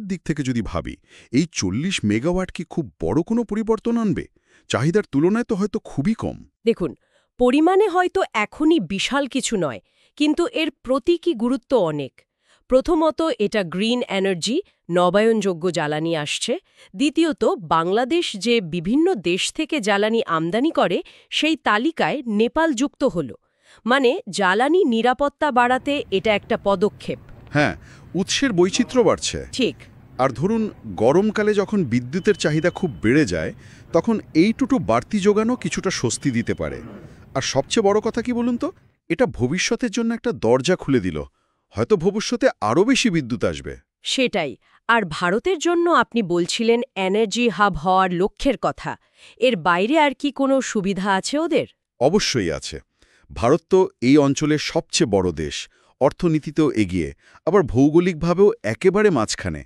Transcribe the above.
দিক থেকে যদি ভাবি, এই ৪০ মেগাওয়াট কি খুব বড় কোনো পরিবর্তন আনবে? চাহিদার তুলনায় তো হয়তো খুবই কম। দেখুন, পরিমাণে হয়তো এখনই বিশাল কিছু নয়, কিন্তু এর প্রতীকী গুরুত্ব অনেক। প্রথমত, এটা গ্রিন এনার্জি, নবায়নযোগ্য জ্বালানি আসছে। দ্বিতীয়ত, বাংলাদেশ যে বিভিন্ন দেশ থেকে জ্বালানি আমদানি করে সেই তালিকায় নেপাল যুক্ত হল। মানে জ্বালানি নিরাপত্তা বাড়াতে এটা একটা পদক্ষেপ। হ্যাঁ, উৎসের বৈচিত্র্য বাড়ছে। ঠিক। আর ধরুন, গরমকালে যখন বিদ্যুতের চাহিদা খুব বেড়ে যায়, তখন এইটুকু বাড়তি যোগানো কিছুটা স্বস্তি দিতে পারে। আর সবচেয়ে বড় কথা কি বলুন তো, এটা ভবিষ্যতের জন্য একটা দরজা খুলে দিল। হয়তো ভবিষ্যতে আরও বেশি বিদ্যুৎ আসবে। সেটাই। আর ভারতের জন্য আপনি বলছিলেন এনার্জি হাব হওয়ার লক্ষ্যের কথা। এর বাইরে আর কি কোনো সুবিধা আছে ওদের? অবশ্যই আছে। ভারত তো এই অঞ্চলের সবচেয়ে বড় দেশ, অর্থনীতিতেও এগিয়ে, আবার ভৌগোলিকভাবেও একেবারে মাঝখানে।